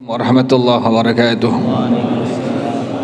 ورحمة الله وبركاته.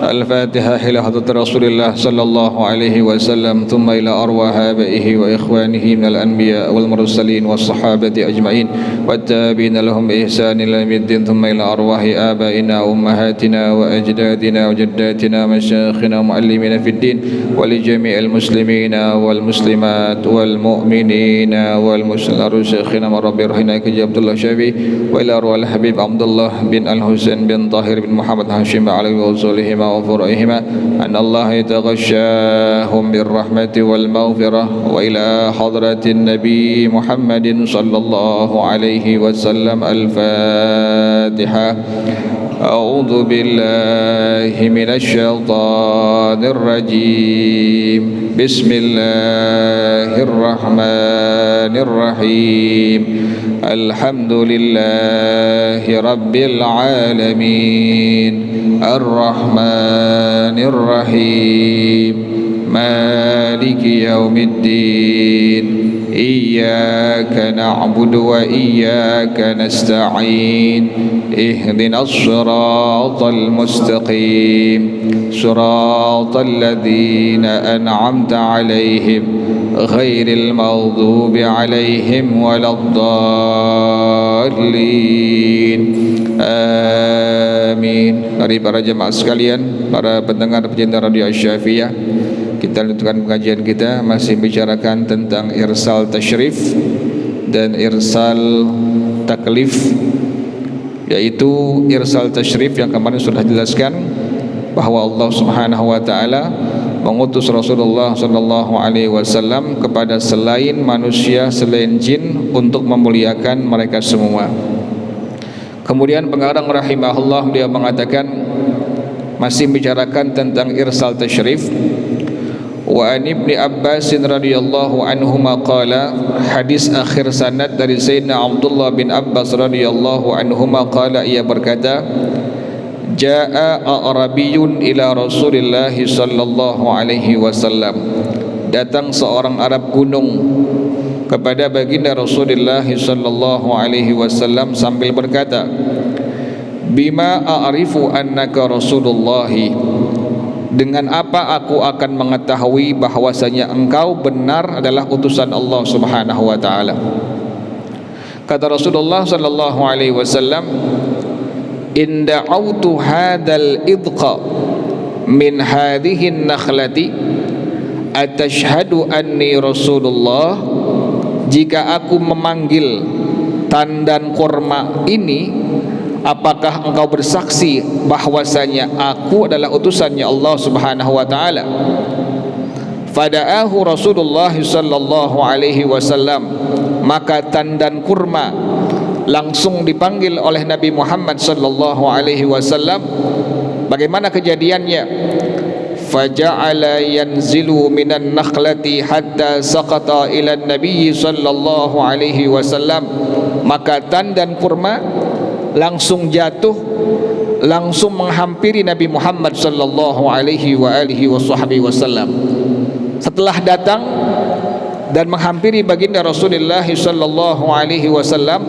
الفاتحة إلى حضرة رسول الله صلى الله عليه وسلم ثم إلى أرواح آبائه وإخوانه من الأنبياء والمرسلين والصحابة أجمعين والتابعين لهم بإحسان إلى يوم الدين ثم إلى أرواح آبائنا وأمهاتنا وأجدادنا وجداتنا ومشايخنا ومعلمين في الدين ولجميع المسلمين والمسلمات والمؤمنين والمسلمين شيخنا مربي رحمنا عبد الله الشافعي وإلى أرواح الحبيب عبد الله بن الحسين بن طاهر بن محمد هاشم عليه وصولهما وفرعهما أن الله يتغشاهم بالرحمة والمغفرة وإلى حضرة النبي محمد صلى الله عليه وسلم. الفاتحة. أعوذ بالله من الشيطان الرجيم. بسم الله الرحمن الرحيم. الحمد لله رب العالمين الرحمن الرحيم مالك يوم الدين إياك نعبد وإياك نستعين اهدنا الصراط المستقيم صراط الذين أنعمت عليهم غير المغضوب عليهم ولا الضالين. Amin. Mari para jemaah sekalian, para pendengar pecinta Radio Asy-Syafi'iyah, kita lanjutkan pengajian kita masih bicarakan tentang irsal tasyrif dan irsal taklif, yaitu irsal tasyrif yang kemarin sudah dijelaskan bahwa Allah Subhanahu wa taala mengutus Rasulullah sallallahu alaihi wasallam kepada selain manusia, selain jin untuk memuliakan mereka semua. Kemudian pengarang rahimahullah dia mengatakan masih bicarakan tentang irsal tasyrif. Wa an Ibni Abbas radhiyallahu anhuma qala, hadis akhir sanad dari Sayyidina Abdullah bin Abbas radhiyallahu anhuma qala, ia berkata, jaa a'rabiyyun ila Rasulillah sallallahu alaihi wasallam, datang seorang Arab gunung kepada baginda Rasulullah sallallahu alaihi wasallam sambil berkata, bima a'rifu annaka Rasulullah, dengan apa aku akan mengetahui bahwasanya engkau benar adalah utusan Allah Subhanahu wa taala. Kata Rasulullah sallallahu alaihi wasallam, in da'autu hadzal idqa min hadhihi an-nakhlati atashhadu anni Rasulullah, jika aku memanggil tandan kurma ini, apakah engkau bersaksi bahwasanya aku adalah utusannya Allah Subhanahu wa taala? Fada'ahu Rasulullah sallallahu alaihi wasallam, maka tandan kurma langsung dipanggil oleh Nabi Muhammad sallallahu alaihi wasallam. Bagaimana kejadiannya? Faja'ala yanzilu minan nakhlati hatta saqata ila Nabi sallallahu alaihi wasallam, maka tandan kurma langsung jatuh, langsung menghampiri Nabi Muhammad sallallahu alaihi wa alihi wasallam. Setelah datang dan menghampiri baginda Rasulullah sallallahu alaihi wasallam,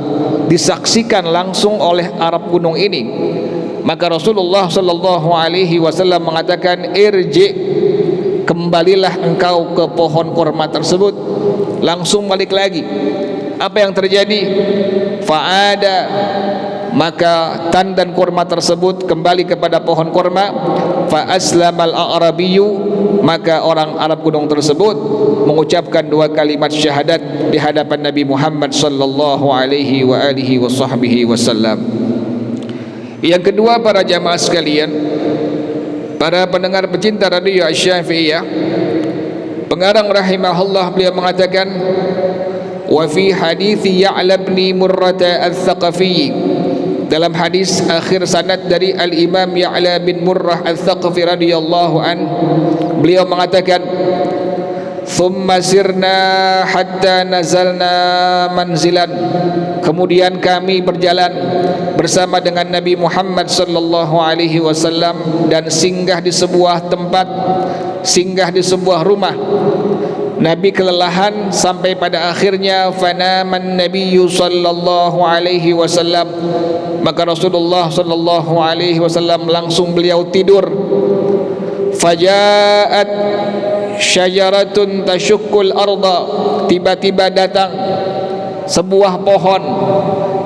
disaksikan langsung oleh Arab gunung ini. Maka Rasulullah sallallahu alaihi wasallam mengatakan, irji, kembalilah engkau ke pohon kurma tersebut. Langsung balik lagi. Apa yang terjadi? Fa'ada, maka tandan kurma tersebut kembali kepada pohon kurma. Fa aslamal a'rabiyyu, maka orang Arab gunung tersebut mengucapkan dua kalimat syahadat di hadapan Nabi Muhammad sallallahu alaihi wa alihi wasallam. Yang kedua, para jamaah sekalian, para pendengar pecinta Radio Asy-Syafi'iyah, pengarang rahimahullah beliau mengatakan, wa fi hadithi Ya'la bin Murrah al-Thaqafi, dalam hadis akhir sanad dari Al-Imam Ya'la bin Murrah al-Thaqafi radhiyallahu an, beliau mengatakan, thumma sirna hatta nazalna manzilan, kemudian kami berjalan bersama dengan Nabi Muhammad sallallahu alaihi wasallam dan singgah di sebuah tempat, singgah di sebuah rumah. Nabi kelelahan sampai pada akhirnya fanaman nabiyyu sallallahu alaihi wasallam, maka Rasulullah sallallahu alaihi wasallam langsung beliau tidur. Fajaat syajaratun tashuqqul arda, tiba-tiba datang sebuah pohon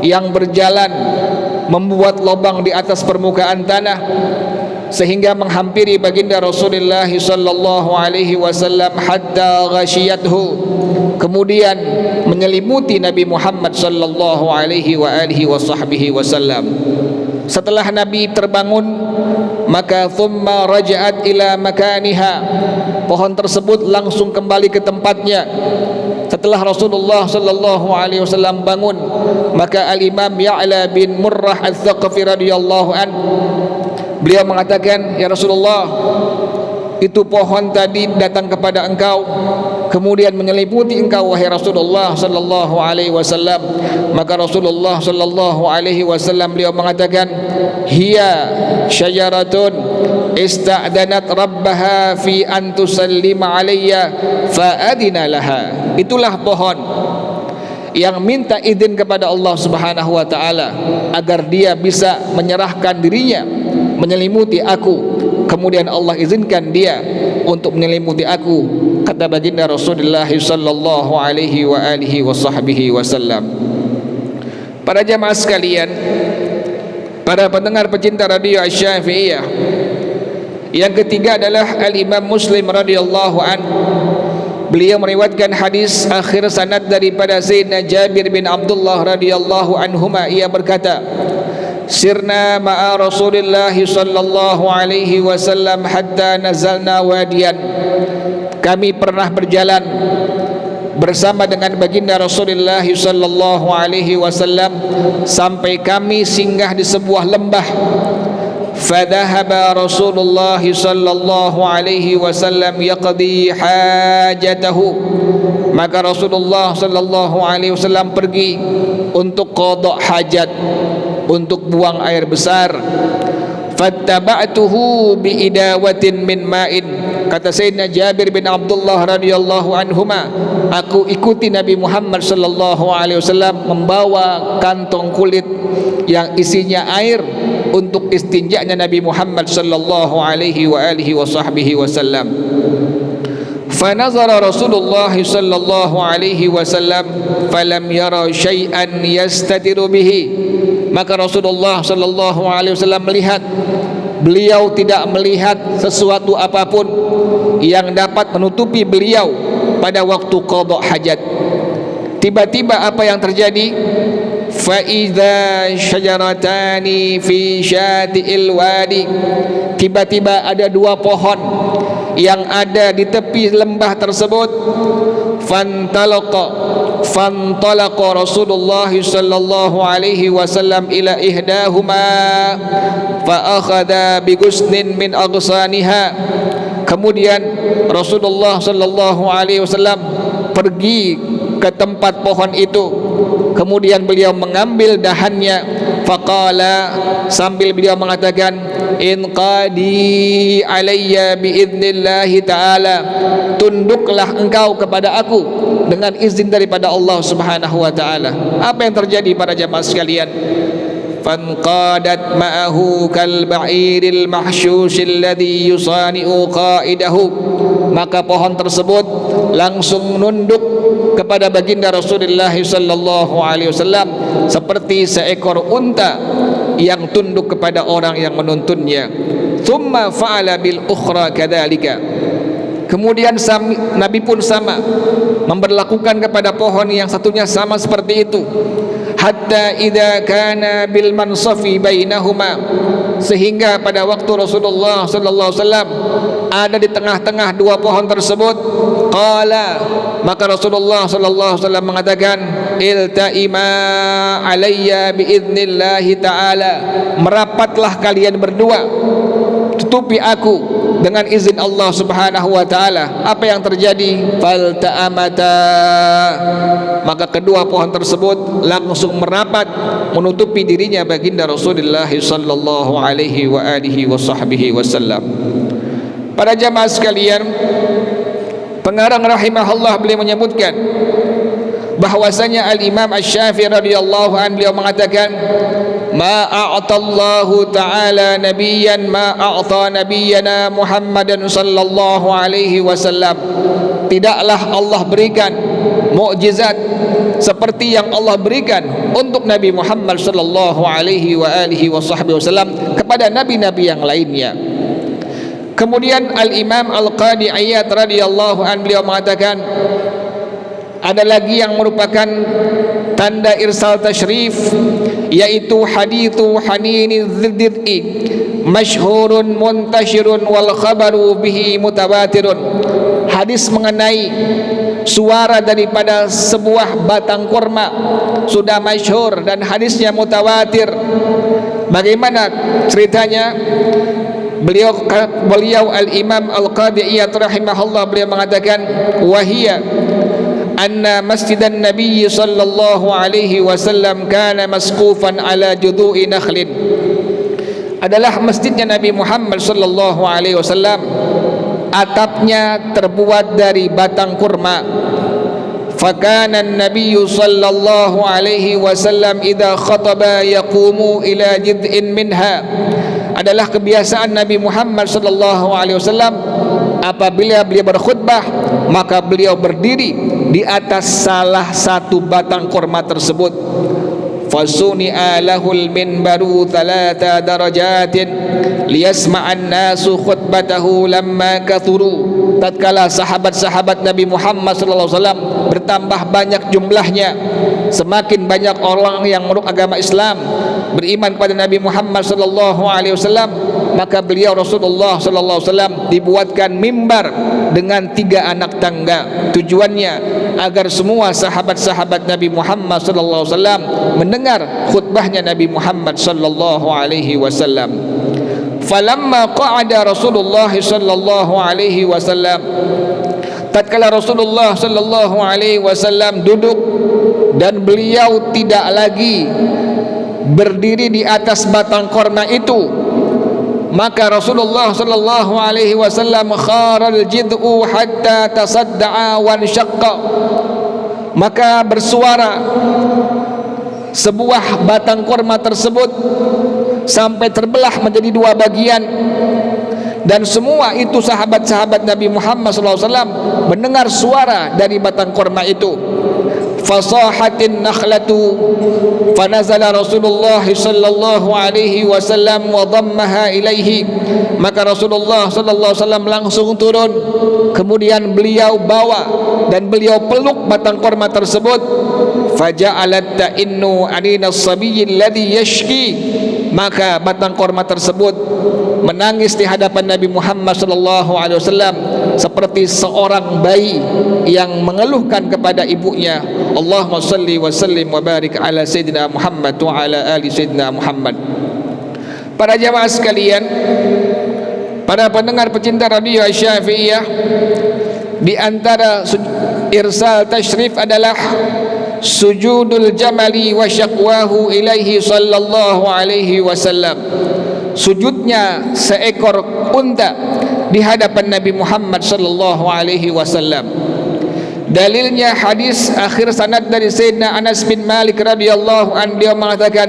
yang berjalan membuat lubang di atas permukaan tanah sehingga menghampiri baginda Rasulullah sallallahu alaihi wasallam hatta ghashiyathu, kemudian menyelimuti Nabi Muhammad sallallahu alaihi wasallam. Setelah Nabi terbangun, maka thumma raja'at ila makaniha, pohon tersebut langsung kembali ke tempatnya. Setelah Rasulullah sallallahu alaihi wasallam bangun, maka Al-Imam Ya'la bin Murrah Al-Thaqafi radhiyallahu an, beliau mengatakan, ya Rasulullah, itu pohon tadi datang kepada engkau, kemudian menyelimuti engkau wahai Rasulullah sallallahu alaihi wasallam. Maka Rasulullah sallallahu alaihi wasallam beliau mengatakan, hiya syajaratun ista'danat rabbaha fi an tusallima alayya fa adina laha. Itulah pohon yang minta izin kepada Allah Subhanahu wa taala agar dia bisa menyerahkan dirinya menyelimuti aku, kemudian Allah izinkan dia untuk menyelimuti aku, kata baginda Rasulullah sallallahu alaihi wasallam. Para jamaah sekalian, para pendengar pecinta radio Asy-Syafi'iyah, yang ketiga adalah Al-Imam Muslim radhiyallahu an. Beliau meriwayatkan hadis akhir sanad daripada Sayyidina Jabir bin Abdullah radhiyallahu anhuma. Ia berkata, sirna ma'a Rasulillah sallallahu alaihi wasallam hatta nazalna wadiyan. Kami pernah berjalan bersama dengan baginda Rasulullah sallallahu alaihi wasallam sampai kami singgah di sebuah lembah. Fadhahaba Rasulullah sallallahu alaihi wasallam yaqdi hajatahu, maka Rasulullah sallallahu alaihi wasallam pergi untuk qada hajat, untuk buang air besar. Fattaba'tuhu biidawatin min ma'in, kata Sayyidina Jabir bin Abdullah radhiyallahu anhuma, aku ikuti Nabi Muhammad sallallahu alaihi wasallam membawa kantong kulit yang isinya air untuk istinjanya Nabi Muhammad sallallahu alaihi wasallam. Fanazara Rasulullah sallallahu alaihi wasallam falam yara syai'an yastatiru bihi, maka Rasulullah sallallahu alaihi wasallam melihat, beliau tidak melihat sesuatu apapun yang dapat menutupi beliau pada waktu qada hajat. Tiba-tiba apa yang terjadi? Fa idza syajaratani fi syati'il wadi, tiba-tiba ada dua pohon yang ada di tepi lembah tersebut. Fantalaqa Rasulullah sallallahu alaihi wasallam ila ihdahuma fa akhadha bi ghusnin min aghsaniha. Kemudian Rasulullah sallallahu alaihi wasallam pergi ke tempat pohon itu, kemudian beliau mengambil dahannya. Faqala, sambil beliau mengatakan, inqadi alayya biidnillahi ta'ala, tunduklah engkau kepada aku dengan izin daripada Allah Subhanahu wa ta'ala. Apa yang terjadi para jamaah sekalian? Fanqadat ma'ahu kal ba'iril mahsyushil ladzi yusani'u qa'idahu, maka pohon tersebut langsung nunduk kepada baginda Rasulullah sallallahu alaihi wasallam seperti seekor unta yang tunduk kepada orang yang menuntunnya. Tsumma fa'ala bil ukhra kadzalika, kemudian Nabi pun sama memberlakukan kepada pohon yang satunya sama seperti itu. Hatta idza kana bil mansafi bainahuma, sehingga pada waktu Rasulullah sallallahu alaihi wasallam ada di tengah-tengah dua pohon tersebut, qala, maka Rasulullah sallallahu alaihi wasallam mengatakan, iltaima alayya biidnillahi ta'ala, merapatlah kalian berdua, tutupi aku dengan izin Allah Subhanahu wa taala. Apa yang terjadi? Falta'amata, maka kedua pohon tersebut langsung merapat menutupi dirinya baginda Rasulullah sallallahu alaihi wasallam. Para jamaah sekalian, Pengarang rahimahullah beliau menyebutkan bahwasanya Al-Imam Asy-Syafi'i radhiyallahu anhu beliau mengatakan, ma a'tallahu ta'ala nabiyyan ma a'ta nabiyyana Muhammadan sallallahu alaihi wasallam. Tidaklah Allah berikan mukjizat seperti yang Allah berikan untuk Nabi Muhammad sallallahu alaihi wasallam kepada nabi-nabi yang lainnya. Kemudian Al-Imam Al-Qadi Iyad radhiyallahu anhu beliau mengatakan, ada lagi yang merupakan tanda irsal tasyrif, yaitu hadithu hanini dziddi masyhurun muntashirun wal khabaru bihi mutawatirun. Hadis mengenai suara daripada sebuah batang kurma sudah masyhur dan hadisnya mutawatir. Bagaimana ceritanya? Beliau Al-Imam Al-Qadi Iyad rahimahullah beliau mengatakan, wahia anna masjidan Nabi sallallahu alaihi wasallam kana masqufan ala judu'i nakhlin. Adalah masjidnya Nabi Muhammad sallallahu alaihi wasallam, atapnya terbuat dari batang kurma. Fakana an-nabiy sallallahu alaihi wasallam idza khataba yaqumu ila jid'in minha. Adalah kebiasaan Nabi Muhammad sallallahu alaihi wasallam, apabila beliau berkhutbah maka beliau berdiri di atas salah satu batang kurma tersebut. Fasuni'a lahul minbaru 3 darajatin liyasma'an nasu khutbatahu lamma kathuru. Tatkala sahabat-sahabat Nabi Muhammad sallallahu alaihi wasallam bertambah banyak jumlahnya, semakin banyak orang yang meluk agama Islam, beriman kepada Nabi Muhammad sallallahu alaihi wasallam, maka beliau Rasulullah sallallahu alaihi wasallam dibuatkan mimbar dengan 3 anak tangga. Tujuannya agar semua sahabat-sahabat Nabi Muhammad sallallahu alaihi wasallam mendengar khutbahnya Nabi Muhammad sallallahu alaihi wasallam. Falamma qa'ada Rasulullah sallallahu alaihi wasallam, tatkala Rasulullah sallallahu alaihi wasallam duduk dan beliau tidak lagi berdiri di atas batang kurma itu, maka Rasulullah sallallahu alaihi wasallam kharal jid'u hatta tasadda'a wan syaqqa. Maka bersuara sebuah batang kurma tersebut sampai terbelah menjadi 2 bagian, dan semua itu sahabat-sahabat Nabi Muhammad SAW mendengar suara dari batang kurma itu. Fasahatin nakhlatu fanazala Rasulullah sallallahu alaihi wasallam wa dhammaha ilaihi. Maka Rasulullah sallallahu alaihi wasallam langsung turun, kemudian beliau bawa dan beliau peluk batang kurma tersebut. Faja'alat ta'innu anina as-sabiyyi alladhi yashki. Maka batang kurma tersebut menangis di hadapan Nabi Muhammad sallallahu alaihi wasallam seperti seorang bayi yang mengeluhkan kepada ibunya. Allahumma salli wa sallim wa barik ala sayyidina Muhammad wa ala ali sayyidina Muhammad. Para jamaah sekalian, para pendengar pecinta radio Asy-Syafi'iyah, di antara irsal tasyrif adalah sujudul jamali wa syaqwahu ilaihi sallallahu alaihi wasallam. Sujudnya seekor unta di hadapan Nabi Muhammad sallallahu alaihi wasallam. Dalilnya hadis akhir sanad dari Sayyidina Anas bin Malik radhiyallahu anhu, dia mengatakan,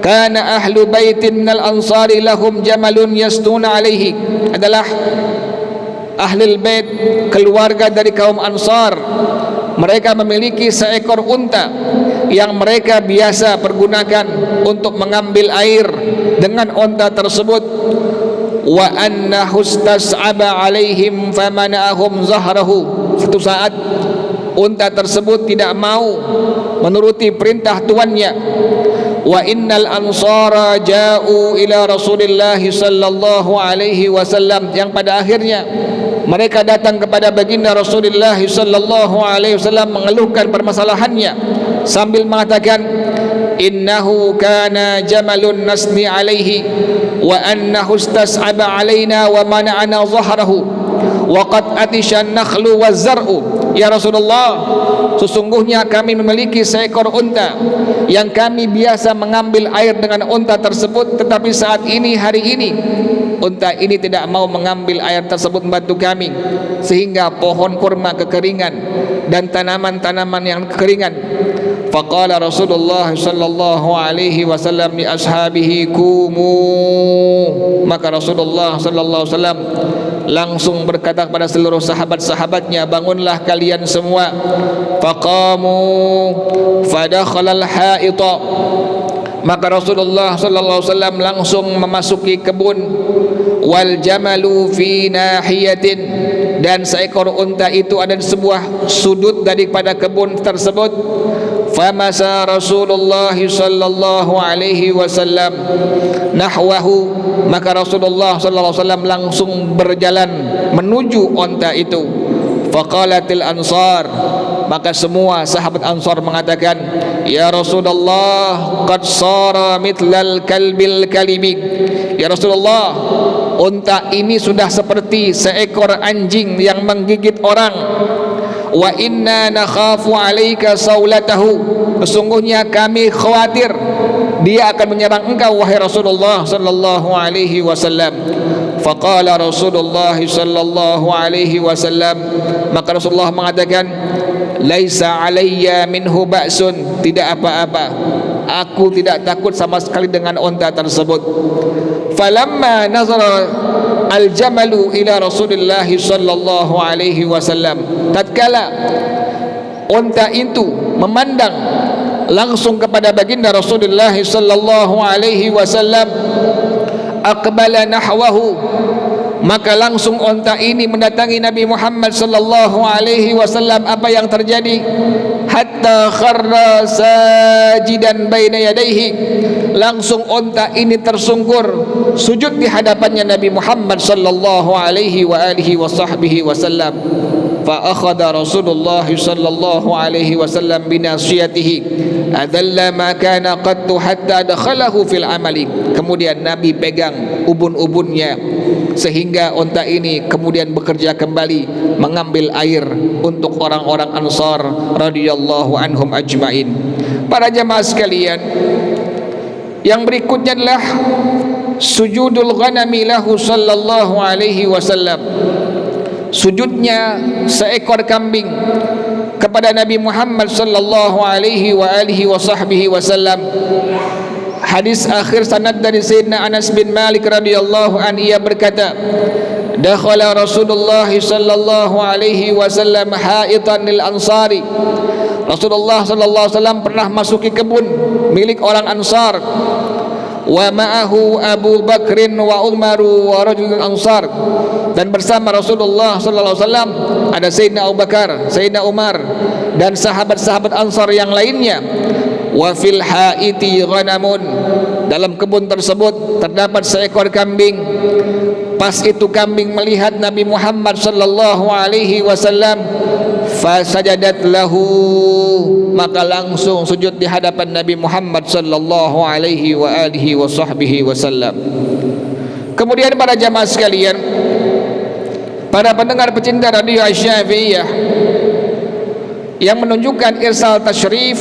kana ahlu baitin minal ansari lahum jamalun yastuna alaihi. Adalah ahlul bait, keluarga dari kaum Ansar, mereka memiliki seekor unta yang mereka biasa pergunakan untuk mengambil air dengan unta tersebut. Wa annahu istas'aba alaihim famana'ahum zahrahu. Suatu saat unta tersebut tidak mau menuruti perintah tuannya. Wa innal ansara ja'u ila Rasulillah sallallahu alaihi wasallam, yang pada akhirnya mereka datang kepada baginda Rasulullah sallallahu alaihi wasallam mengeluhkan permasalahannya sambil mengatakan, innahu kana jamalun nasni alaihi wa annahu istas'aba alaina wa mana'ana zahrahu wa qad atisha an-nakhlu waz-zar'u. Ya Rasulullah, sesungguhnya kami memiliki seekor unta yang kami biasa mengambil air dengan unta tersebut, tetapi saat ini, hari ini, unta ini tidak mau mengambil air tersebut membantu kami, sehingga pohon kurma kekeringan dan tanaman-tanaman yang kekeringan. Faqala Rasulullah sallallahu alaihi wasallam li ashabihi kumu, maka Rasulullah sallallahu alaihi wasallam langsung berkata kepada seluruh sahabat-sahabatnya, bangunlah kalian semua. Faqamu fadakhala al-haita, maka Rasulullah sallallahu alaihi wasallam langsung memasuki kebun. Wal jamalu fi nahiyatin, dan seekor unta itu ada di sebuah sudut daripada kebun tersebut. Famasa Rasulullah sallallahu alaihi wasallam nahwahu, maka Rasulullah sallallahu alaihi wasallam langsung berjalan menuju unta itu. Faqalatil ansar, maka semua sahabat Ansar mengatakan, ya Rasulullah, qad sara mithlal kalbil kalibi, ya Rasulullah, unta ini sudah seperti seekor anjing yang menggigit orang. Wa inna nakhafu alaika saulatahu, sesungguhnya kami khawatir dia akan menyerang engkau wahai Rasulullah sallallahu alaihi wasallam. Faqala Rasulullah sallallahu alaihi wasallam, maka Rasulullah mengatakan, laisa alayya minhu ba'sun, tidak apa-apa, aku tidak takut sama sekali dengan unta tersebut. Falamma nazara al-jamalu ila Rasulillah sallallahu alaihi wasallam, tatkala unta itu memandang langsung kepada baginda Rasulullah sallallahu alaihi wasallam, aqbala nahwahu, maka langsung unta ini mendatangi Nabi Muhammad sallallahu alaihi wasallam. Apa yang terjadi? Hatta kharra sajidan baina yadayhi, langsung unta ini tersungkur sujud di hadapannya Nabi Muhammad sallallahu alaihi wa alihi wasahbihi wasallam. Fa akhadha Rasulullah sallallahu alaihi wasallam binasiyatihi adalla ma kana qattu hatta dakhalahu fil amali, kemudian Nabi pegang ubun-ubunnya sehingga unta ini kemudian bekerja kembali mengambil air untuk orang-orang Ansar radhiyallahu anhum ajmain. Para jamaah sekalian, yang berikutnya adalah sujudul ghanami lahu sallallahu alaihi wasallam, sujudnya seekor kambing kepada Nabi Muhammad sallallahu alaihi wa alihi wasahbihi wasallam. Hadis akhir sanad dari Sayyidina Anas bin Malik radhiyallahu anhu, ia berkata, dakhala Rasulullah sallallahu alaihi wasallam haitan lil ansari, Rasulullah sallallahu alaihi wasallam pernah masuki kebun milik orang Ansar. Wa ma'ahu Abu Bakrin wa Umaru wa rajulun Ansar, dan bersama Rasulullah sallallahu alaihi wasallam ada Sayyidina Abu Bakar, Sayyidina Umar, dan sahabat-sahabat Ansar yang lainnya. Wa fil haiti ghanamun, dalam kebun tersebut terdapat seekor kambing. Pas itu kambing melihat Nabi Muhammad sallallahu alaihi wasallam, fasajadat lahu, maka langsung sujud di hadapan Nabi Muhammad sallallahu alaihi wa alihi wasahbihi wasallam. Kemudian para jamaah sekalian, para pendengar pecinta radio Asy-Syafi'iyah, yang menunjukkan irsal tasyrif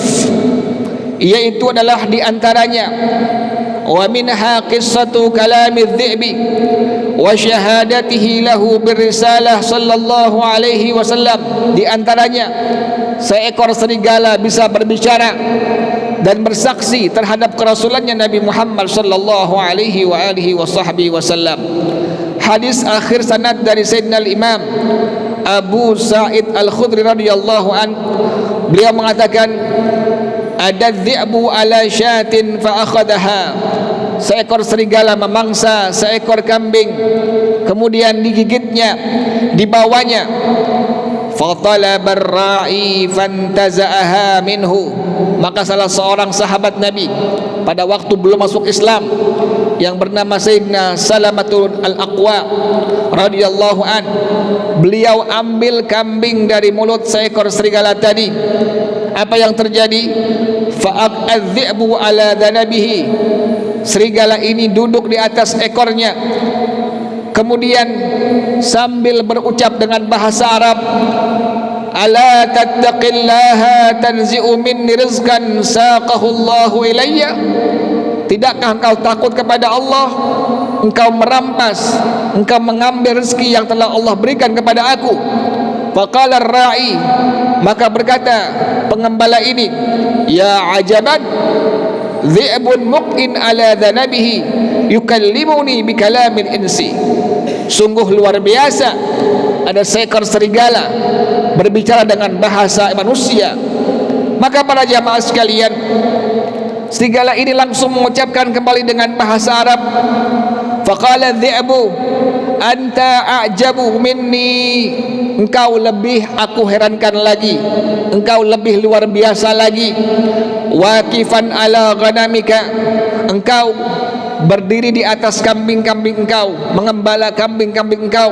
yaitu adalah di antaranya wa minha qissatu kalamidz dhi'bi wa syahadatihi lahu birrisalah sallallahu alaihi wasallam. Di antaranya seekor serigala bisa berbicara dan bersaksi terhadap kerasulannya Nabi Muhammad sallallahu alaihi wa alihi wasahbihi wasallam. Hadis akhir sanad dari Sayyidina al-Imam Abu Sa'id Al-Khudri radhiyallahu an, beliau mengatakan, ada dhi'bu ala syatin fa akhadaha, seekor serigala memangsa seekor kambing kemudian digigitnya, dibawanya. Fatalaba ar-ra'i fantaza'aha minhu, maka salah seorang sahabat Nabi pada waktu belum masuk Islam yang bernama Sayyidina Salamatul Al-Aqwa radhiyallahu an, beliau ambil kambing dari mulut seekor serigala tadi. Apa yang terjadi? Fa'adh-dhi'bu ala dhanabihi, serigala ini duduk di atas ekornya, kemudian sambil berucap dengan bahasa Arab, ala tattaqillaha tanzi'u minni rizqan saqahu Allahu ilayya, tidakkah engkau takut kepada Allah, engkau merampas, engkau mengambil rezeki yang telah Allah berikan kepada aku? Faqala ar-ra'i, maka berkata pengembala ini, ya ajaban, dhi'bun muqin ala dhanabihi yukallimuni bikalamil insi. Sungguh luar biasa, ada seekor serigala berbicara dengan bahasa manusia. Maka para jamaah sekalian, serigala ini langsung mengucapkan kembali dengan bahasa Arab, faqala dhi'bu anta a'jabu minni, engkau lebih aku herankan lagi, engkau lebih luar biasa lagi. Waqifan ala ghanamika, engkau berdiri di atas kambing-kambing engkau, mengembala kambing-kambing engkau.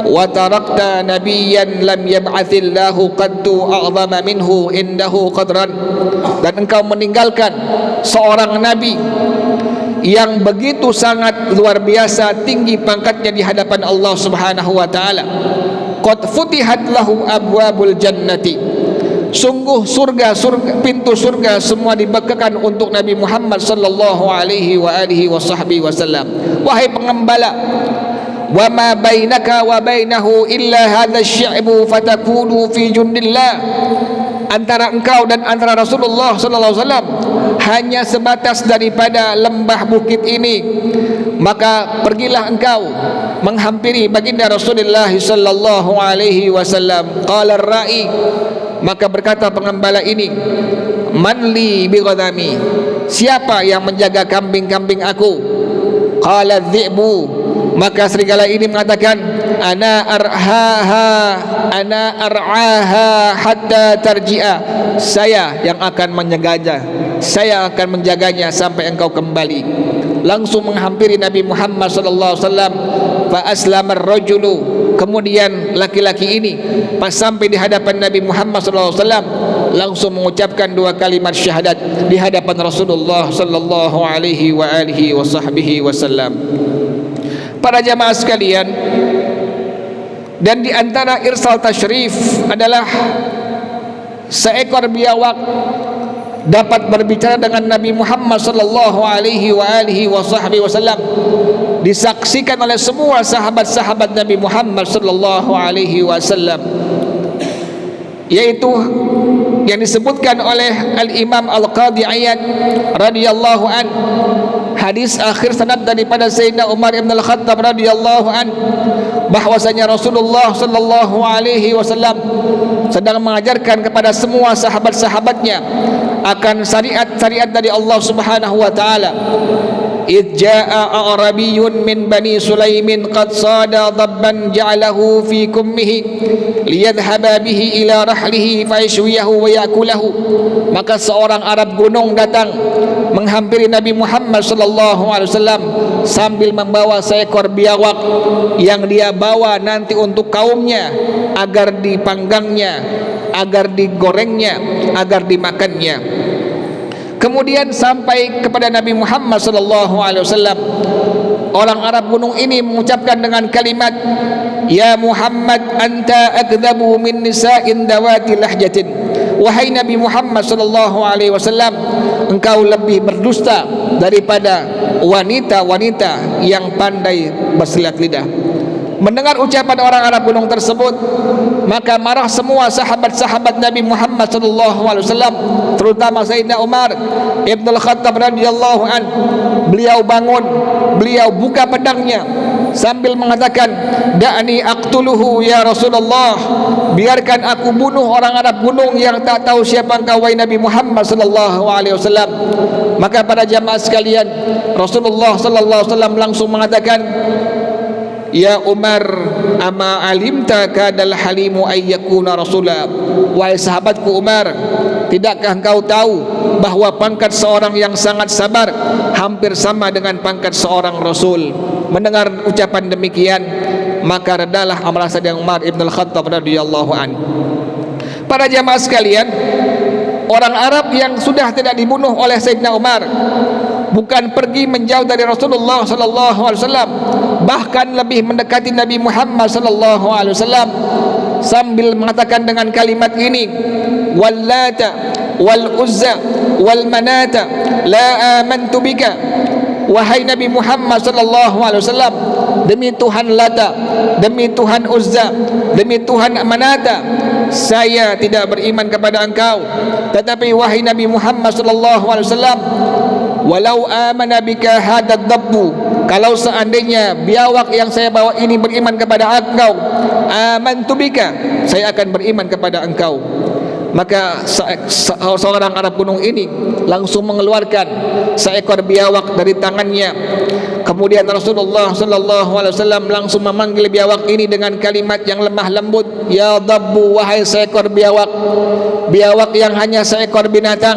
Wa tarakta nabiyyan lam yab'athillahu qattu a'zama minhu indahu qadran, dan engkau meninggalkan seorang nabi yang begitu sangat luar biasa tinggi pangkatnya di hadapan Allah Subhanahu wa taala. Qad futihat lahu abwabul jannati, sungguh surga, pintu surga semua dibukakan untuk Nabi Muhammad sallallahu alaihi wa alihi wasallam. Wahai pengembala, wa ma bainaka wa bainahu illa hadha asy-syi'bu fatakunu fi jundillah, antara engkau dan antara Rasulullah sallallahu alaihi wasallam hanya sebatas daripada lembah bukit ini, maka pergilah engkau menghampiri baginda Rasulullah sallallahu alaihi wasallam. Qala ar-ra'i, maka berkata pengembala ini, man li bi ghadami, siapa yang menjaga kambing-kambing aku? Qala dhi'bu, maka serigala ini mengatakan, ana ar'aha hatta tarji'a, saya yang akan menjaganya, saya akan menjaganya sampai engkau kembali. Langsung menghampiri Nabi Muhammad sallallahu alaihi wasallam. Fa aslama ar-rajulu, kemudian laki-laki ini pas sampai di hadapan Nabi Muhammad sallallahu alaihi wasallam langsung mengucapkan dua kalimat syahadat di hadapan Rasulullah sallallahu alaihi wa alihi wasallam. Para jamaah sekalian, dan di antara irsal tasyrif adalah seekor biawak dapat berbicara dengan Nabi Muhammad sallallahu alaihi wa alihi wasallam, disaksikan oleh semua sahabat-sahabat Nabi Muhammad sallallahu alaihi wasallam, yaitu yang disebutkan oleh Al-Imam Al-Qadhi Iyad radhiyallahu an, hadis akhir sanad daripada Sayyidina Umar ibn Al-Khattab radhiyallahu an, bahwasanya Rasulullah sallallahu alaihi wasallam sedang mengajarkan kepada semua sahabat-sahabatnya akan syariat-syariat dari Allah Subhanahu wa taala. Idh jaa'a a'rabiyyun min bani Sulaimin qad sada dabban ja'alahu fi kummihi liyadhhaba bihi ila rahlihi fayashwiyahu wa yakulahu. Maka seorang Arab gunung datang menghampiri Nabi Muhammad sallallahu alaihi wasallam sambil membawa seekor biawak yang dia bawa nanti untuk kaumnya agar dipanggangnya, agar digorengnya, agar dimakannya. Kemudian sampai kepada Nabi Muhammad sallallahu alaihi wasallam, orang Arab gunung ini mengucapkan dengan kalimat, ya Muhammad anta akdzabu min nisa'in dawati lahjatin, wahai Nabi Muhammad sallallahu alaihi wasallam, engkau lebih berdusta daripada wanita-wanita yang pandai bersilat lidah. Mendengar ucapan orang Arab gunung tersebut, maka marah semua sahabat-sahabat Nabi Muhammad sallallahu alaihi wasallam, terutama Sayyidina Umar ibn Al-Khattab radhiyallahu an. Beliau bangun, beliau buka pedangnya sambil mengatakan, da'ni aqtuluhu ya Rasulullah, biarkan aku bunuh orang Arab gunung yang tak tahu siapa engkau wahai Nabi Muhammad sallallahu alaihi wasallam. Maka para jamaah sekalian, Rasulullah sallallahu alaihi wasallam langsung mengatakan, ya Umar, ama alimta kadal halimu ayyakuna rasulah, wahai sahabatku Umar, tidakkah engkau tahu bahwa pangkat seorang yang sangat sabar hampir sama dengan pangkat seorang rasul? Mendengar ucapan demikian, maka redalah amarah Sayyidina Umar ibn Al-Khattab radhiyallahu an. Para jamaah sekalian, orang Arab yang sudah tidak dibunuh oleh Sayyidina Umar bukan pergi menjauh dari Rasulullah sallallahu alaihi wasallam, bahkan lebih mendekati Nabi Muhammad sallallahu alaihi wasallam sambil mengatakan dengan kalimat ini, wallata wal uzza wal manata la amantu bika. Wahai Nabi Muhammad sallallahu alaihi wasallam, demi Tuhan Lata, demi Tuhan Uzza, demi Tuhan Manata, saya tidak beriman kepada engkau. Tetapi wahai Nabi Muhammad sallallahu alaihi wasallam, walau amana bika hadad dabbu, kalau seandainya biawak yang saya bawa ini beriman kepada engkau, amantu bika, saya akan beriman kepada engkau. Maka seorang Arab gunung ini langsung mengeluarkan seekor biawak dari tangannya. Kemudian Rasulullah sallallahu alaihi wasallam langsung memanggil biawak ini dengan kalimat yang lemah lembut, ya dabbu, wahai seekor biawak. Biawak yang hanya seekor binatang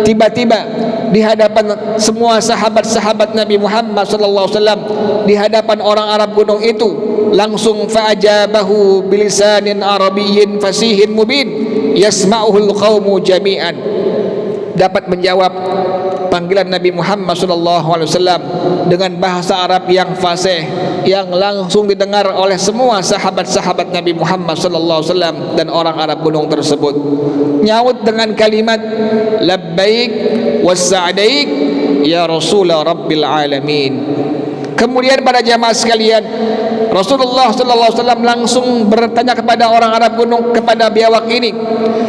tiba-tiba di hadapan semua sahabat-sahabat Nabi Muhammad sallallahu alaihi wasallam, di hadapan orang Arab gunung itu, langsung fa'ajabahu bilisanin arabiyyin fasihin mubin yasma'uhul qaumu jami'an, dapat menjawab panggilan Nabi Muhammad SAW dengan bahasa Arab yang fasih, yang langsung didengar oleh semua sahabat-sahabat Nabi Muhammad SAW dan orang Arab gunung tersebut. Nyaut dengan kalimat labbaik wassa'daik ya Rasulullah Rabbil Alamin. Kemudian pada jamaah sekalian, Rasulullah SAW langsung bertanya kepada orang Arab gunung, kepada biawak ini,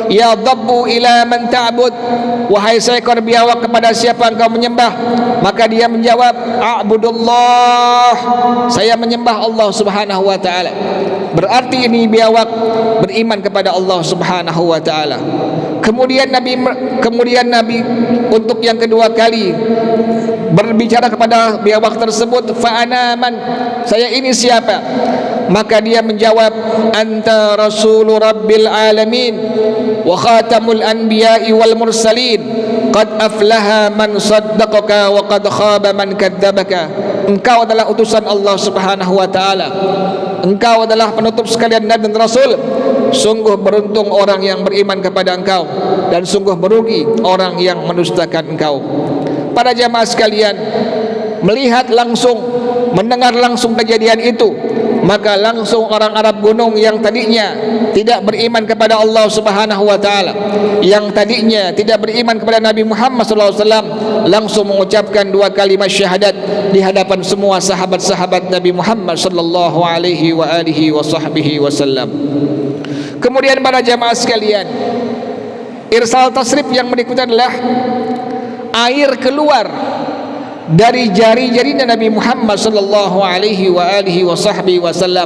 ya dabbu ila man ta'bud, wahai seekor biawak, kepada siapa engkau menyembah? Maka dia menjawab, a'budullah, saya menyembah Allah Subhanahu wa taala. Berarti ini biawak beriman kepada Allah Subhanahu wa taala. Kemudian Nabi untuk yang kedua kali berbicara kepada biawak tersebut, fa'anaman, saya ini siapa? Maka dia menjawab, anta rasulur rabbil alamin wa khatamul anbiya'i wal mursalin, qad aflaha man saddaqaka wa qad khaba man kadzdzabaka. Engkau adalah utusan Allah Subhanahu wa taala, engkau adalah penutup sekalian nabi dan rasul. Sungguh beruntung orang yang beriman kepada engkau, dan sungguh merugi orang yang mendustakan engkau. Para jamaah sekalian, melihat langsung, mendengar langsung kejadian itu, maka langsung orang Arab gunung yang tadinya tidak beriman kepada Allah Subhanahu wa taala, yang tadinya tidak beriman kepada Nabi Muhammad sallallahu alaihi wasallam, langsung mengucapkan dua kalimat syahadat di hadapan semua sahabat-sahabat Nabi Muhammad sallallahu alaihi wasallam. Kemudian para jamaah sekalian, irsal tasrif yang berikutnya adalah air keluar dari jari-jari Nabi Muhammad sallallahu alaihi wasallam.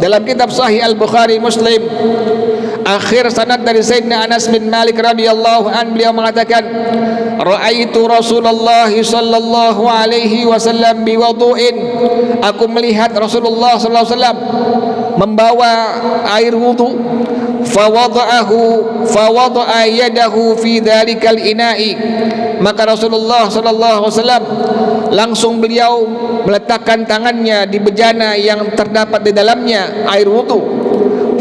Dalam kitab Sahih Al-Bukhari Muslim, akhir sanad dari Sayyidina Anas bin Malik radhiyallahu an, beliau mengatakan, ra'aitu Rasulullah sallallahu alaihi wasallam biwudu'in, aku melihat Rasulullah sallallahu alaihi wasallam membawa air wudu, fawada'a yadahu fi dhalikal ina'i, maka Rasulullah sallallahu alaihi wasallam langsung beliau meletakkan tangannya di bejana yang terdapat di dalamnya air wudu.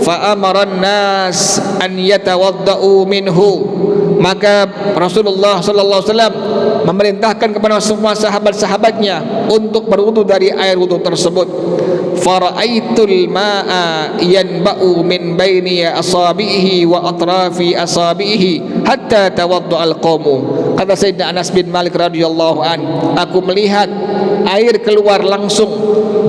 Fa amaran nas an yatawaddau minhu, maka Rasulullah sallallahu alaihi wasallam memerintahkan kepada semua sahabat-sahabatnya untuk berwudu dari air wudu tersebut. Fara'aitul ma'a yanba'u min baini asabihi wa atrafi asabihi hatta tawaddu al-qawmu. Kata Sayyidina Anas bin Malik radhiyallahu an, aku melihat air keluar langsung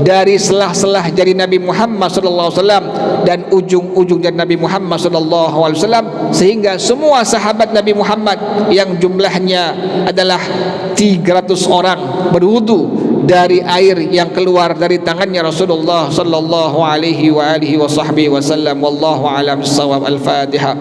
dari selah-selah jari Nabi Muhammad sallallahu alaihi wasallam dan ujung-ujung jari Nabi Muhammad sallallahu alaihi wasallam, sehingga semua sahabat Nabi Muhammad yang jumlahnya adalah 300 orang berwudu dari air yang keluar dari tangannya Rasulullah sallallahu alaihi wasallam. Wallahu a'lam bissawab. Al-Fatihah.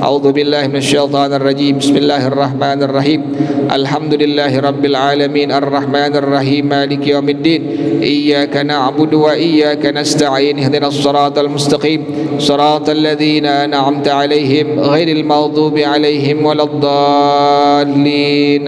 A'udzu billahi minasyaitonir rajim. Bismillahirrahmanirrahim. Alhamdulillahi rabbil alamin arrahmanir rahim maliki yaumiddin. Iyyaka na'budu wa iyyaka nasta'in. Ihdinas siratal mustaqim. Siratal ladzina an'amta 'alaihim ghairil maghdubi 'alaihim waladdallin.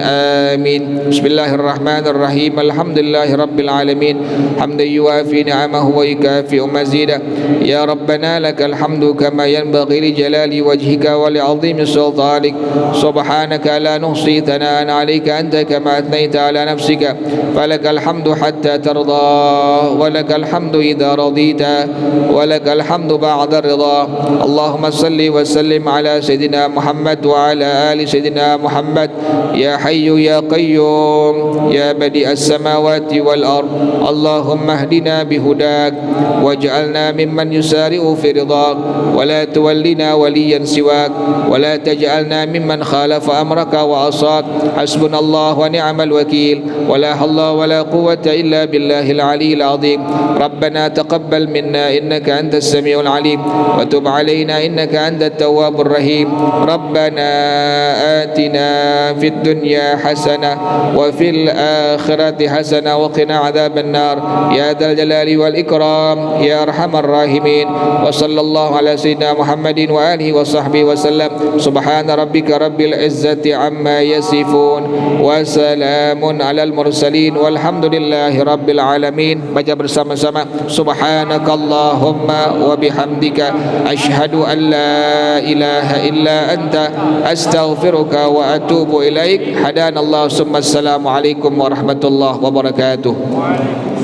Amin. Bismillahirrahmanirrahim. Alhamdulillahi rabbil alamin hamdan yuwafi ni'amahu wa yukafi'u mazida. Ya rabbana lakal hamdu kama yanbaghi li jalali wajhika wa ولعظيم سلطانك سبحانك لا نحصي ثناء عليك أنت كما أثنيت على نفسك فلك الحمد حتى ترضى ولك الحمد إذا رضيت ولك الحمد بعد الرضا اللهم صل وسلم على سيدنا محمد وعلى آل سيدنا محمد يا حي يا قيوم يا بديع السماوات والأرض اللهم اهدنا بهداك واجعلنا ممن يسارع في رضاك ولا تولنا وليا سواك ولا تجعلنا ممن خالف أمرك وعصاك حسبنا الله ونعم الوكيل ولا حول ولا قوة إلا بالله العلي العظيم ربنا تقبل منا إنك أنت السميع العليم وتب علينا إنك أنت التواب الرحيم ربنا آتنا في الدنيا حسنة وفي الآخرة حسنة وقنا عذاب النار يا ذا الجلال والإكرام يا أرحم الراحمين وصلى الله على سيدنا محمد وآله وصحبه وسلم سبحان ربك رب العزة عما يصفون وسلام على المرسلين والحمد لله رب العالمين. Baca bersama-sama Subhanakallahumma wa bihamdika asyhadu an la ilaha illa anta astaghfiruka wa atubu ilaik. Hadanallahu summa assalamu alaikum warahmatullahi wabarakatuh.